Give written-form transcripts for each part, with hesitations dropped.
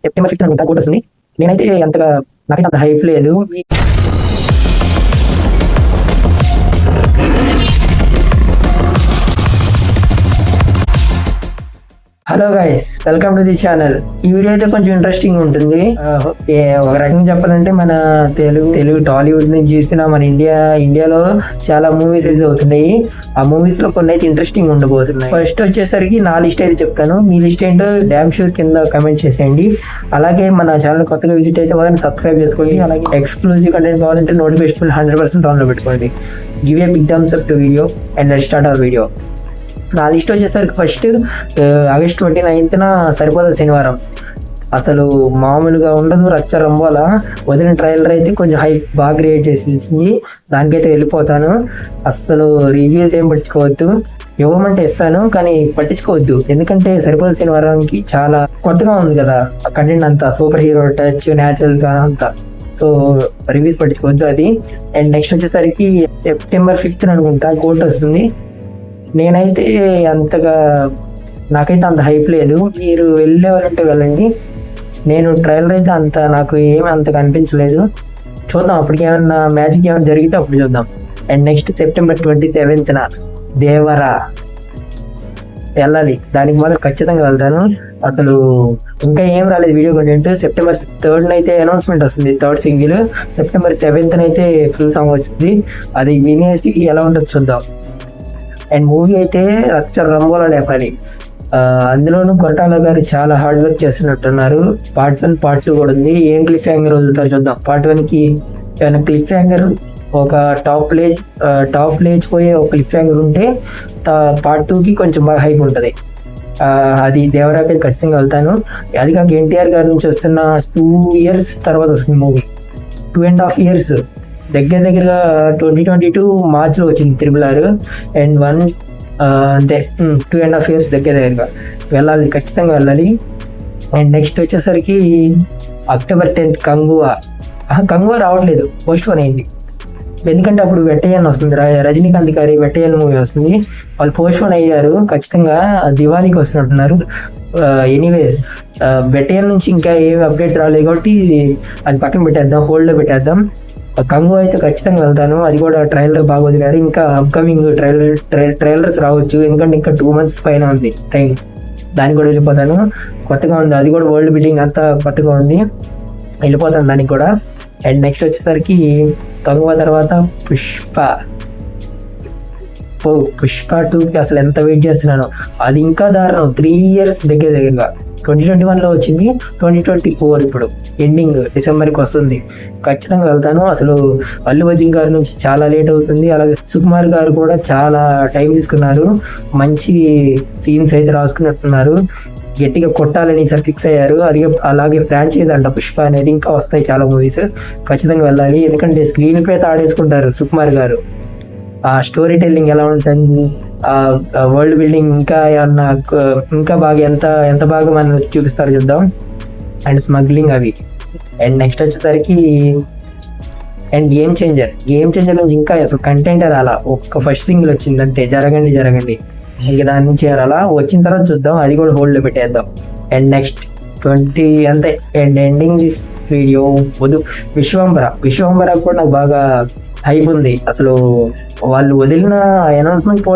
September 5th అనుకుంటా coat వస్తుంది. నేనైతే నాకైతే అంత హైప్ లేదు. Hello guys, welcome to the channel. ఈ వీడియో అయితే కొంచెం ఇంట్రెస్టింగ్ ఉంటుంది. ఒక రకంగా చెప్పాలంటే మన తెలుగు టాలీవుడ్ నుంచి చూసిన మన ఇండియాలో చాలా మూవీస్ రిలీజ్ అవుతున్నాయి. ఆ మూవీస్ లో కొన్ని అయితే ఇంట్రెస్టింగ్ ఉండబోతున్నాయి. ఫస్ట్ వచ్చేసరికి నా లిస్ట్ అయితే చెప్తాను. మీ లిస్ట్ ఏంటో డామ్ షూర్ కింద కమెంట్ చేసేయండి. అలాగే మన ఛానల్ కొత్తగా విజిట్ అయితే మొదలు సబ్స్క్రైబ్ చేసుకోండి. అలాగే ఎక్స్క్లూజివ్ కంటెంట్ కావాలంటే నోటిఫికేషన్ 100% ఆన్లో పెట్టుకోండి. Give a big thumbs up to video and let's start our video. నా లిస్ట్ వచ్చేసరికి ఫస్ట్ ఆగస్ట్ 29th సరిపోతుంది శనివారం. అసలు మామూలుగా ఉండదు, రచ్చ రంబోల. వదిలిన ట్రైలర్ అయితే కొంచెం హైప్ బాగా క్రియేట్ చేసేసింది. దానికైతే వెళ్ళిపోతాను. అసలు రివ్యూస్ ఏం పట్టించుకోవద్దు, ఇవ్వమంటే ఇస్తాను కానీ పట్టించుకోవద్దు. ఎందుకంటే సరిపోదు శనివారంకి చాలా కొత్తగా ఉంది కదా కంటెంట్ అంతా, సూపర్ హీరో టచ్, న్యాచురల్గా అంతా. సో రివ్యూస్ పట్టించుకోవద్దు అది. అండ్ నెక్స్ట్ వచ్చేసరికి September 5th అనుకుంటా కోట్ వస్తుంది. నేనైతే నాకైతే అంత హైప్ లేదు. మీరు వెళ్ళేవారంటే వెళ్ళండి. నేను ట్రైలర్ అయితే నాకు ఏమి అంతగా అనిపించలేదు. చూద్దాం, అప్పటికి ఏమన్నా మ్యాజిక్ ఏమైనా జరిగితే అప్పుడు చూద్దాం. And next September 27th Devara వెళ్ళాలి. దానికి మాత్రం ఖచ్చితంగా వెళ్తాను. అసలు ఇంకా ఏం రాలేదు వీడియో కంటెంట్. September 3rd అయితే అనౌన్స్మెంట్ వస్తుంది, 3rd సింగిల్. September 7th అయితే ఫుల్ సాంగ్ వచ్చింది. అది వినేసి ఎలా ఉంటుందో చూద్దాం. అండ్ మూవీ అయితే రచ్చ రంబోలా లేపాలి. అందులోనూ కొరటాల గారు చాలా హార్డ్ వర్క్ చేస్తున్నట్టున్నారు. Part 1 Part 2 కూడా ఉంది. ఏం క్లిఫ్ హ్యాంగర్ వదులుతారు చూద్దాం. Part 1కి ఏమైనా క్లిఫ్ హ్యాంగర్, ఒక టాప్ లేచిపోయే ఒక క్లిఫ్ హ్యాంగర్ ఉంటే Part 2కి కొంచెం బాగా హైప్ ఉంటుంది. అది దేవరాకి ఖచ్చితంగా వెళ్తాను. అది కాక ఎన్టీఆర్ గారి నుంచి వస్తున్న 2 years తర్వాత వస్తుంది మూవీ. 2.5 years దగ్గరగా 2022 మార్చ్లో వచ్చింది RRR. అండ్ 1 అంతే 2.5 years దగ్గరగా వెళ్ళాలి, ఖచ్చితంగా వెళ్ళాలి. అండ్ నెక్స్ట్ వచ్చేసరికి October 10th కంగువా రావట్లేదు, పోస్ట్ పోన్ అయింది. ఎందుకంటే అప్పుడు వెట్టయ్యన్ వస్తుంది, రజనీకాంత్ గారి వెట్టయ్యన్ మూవీ వస్తుంది. వాళ్ళు పోస్ట్ పోన్ అయ్యారు, ఖచ్చితంగా దివాళీకి వస్తున్నట్టున్నారు. ఎనీవేస్ వెట్టయ్యన్ నుంచి ఇంకా ఏమి అప్డేట్స్ రాలేదు కాబట్టి అది పక్కన పెట్టేద్దాం, హోల్డ్లో పెట్టేద్దాం. కంగు అయితే ఖచ్చితంగా వెళ్తాను. అది కూడా ట్రైలర్ బాగా వదిలారు. ఇంకా అప్కమింగ్ ట్రైలర్స్ రావచ్చు, ఎందుకంటే ఇంకా 2 months పైన ఉంది టైం. దానికి కూడా వెళ్ళిపోతాను. కొత్తగా ఉంది, అది కూడా వరల్డ్ బిల్డింగ్ అంతా కొత్తగా ఉంది, వెళ్ళిపోతాను దానికి కూడా. అండ్ నెక్స్ట్ వచ్చేసరికి కంగువా తర్వాత పుష్ప 2కి అసలు ఎంత వెయిట్ చేస్తున్నాను. అది ఇంకా దారుణం, 3 years దగ్గరగా. 2021లో వచ్చింది, 2024 ఇప్పుడు ఎండింగ్ డిసెంబర్కి వస్తుంది. ఖచ్చితంగా వెళ్తాను. అసలు అల్లు అర్జున్ గారి నుంచి చాలా లేట్ అవుతుంది. అలాగే సుకుమార్ గారు కూడా చాలా టైం తీసుకున్నారు. మంచి సీన్స్ అయితే రాసుకున్నట్టున్నారు. గట్టిగా కొట్టాలని ఈసారి ఫిక్స్ అయ్యారు. అలాగే ఫ్రాంచైజ్ అంట పుష్ప అనేది, ఇంకా వస్తాయి చాలా మూవీస్. ఖచ్చితంగా వెళ్ళాలి, ఎందుకంటే స్క్రీన్ పై ఆడేసుకుంటారు సుకుమార్ గారు. ఆ స్టోరీ టెల్లింగ్ ఎలా ఉంటుంది, వరల్డ్ బిల్డింగ్ ఇంకా ఏమన్నా ఇంకా బాగా ఎంత బాగా మనం చూపిస్తారు చూద్దాం. అండ్ స్మగ్లింగ్ అవి. అండ్ నెక్స్ట్ వచ్చేసరికి అండ్ గేమ్ చేంజర్ నుంచి ఇంకా అసలు కంటెంట్ అలా ఒక్క ఫస్ట్ సింగిల్ వచ్చింది అంతే, జరగండి. ఇంకా దాని నుంచి అలా వచ్చిన తర్వాత చూద్దాం, అది కూడా హోల్డ్లో పెట్టేద్దాం. అండ్ నెక్స్ట్ 20 అంతే. And ending this video Vishwambhara కూడా నాకు బాగా హైప్ ఉంది. అసలు వాళ్ళు వదిలిన అనౌన్స్మెంట్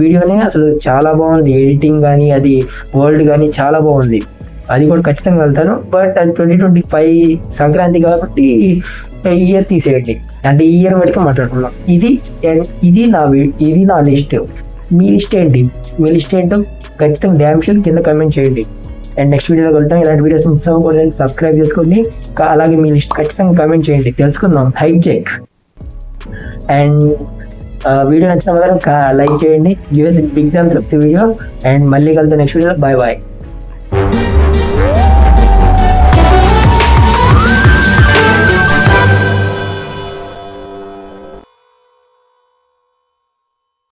వీడియోనే అసలు చాలా బాగుంది. ఎడిటింగ్ కానీ, అది వరల్డ్ కానీ చాలా బాగుంది. అది కూడా ఖచ్చితంగా వెళ్తాను. బట్ అది 2025 సంక్రాంతి కాబట్టి ఈ ఇయర్ తీసేయండి, అంటే ఈ ఇయర్ వరకు మాట్లాడుకున్నాం. ఇది నా లిస్ట్. మీ లిస్ట్ ఏంటో ఖచ్చితంగా డామ్ షూర్ కింద కమెంట్ చేయండి. అండ్ నెక్స్ట్ వీడియోలో వెళ్తాం. ఇలాంటి వీడియోస్ మిస్ అవ్వకూడదు, సబ్స్క్రైబ్ చేసుకోండి. అలాగే మీ లిస్ట్ ఖచ్చితంగా కమెంట్ చేయండి, తెలుసుకుందాం. Hype check. అండ్ వీడియో నచ్చిన మాత్రం లైక్ చేయండి, give big thumbs up to video. And మళ్ళీ కలుద్దాం నెక్స్ట్ వీడియోలో. బాయ్.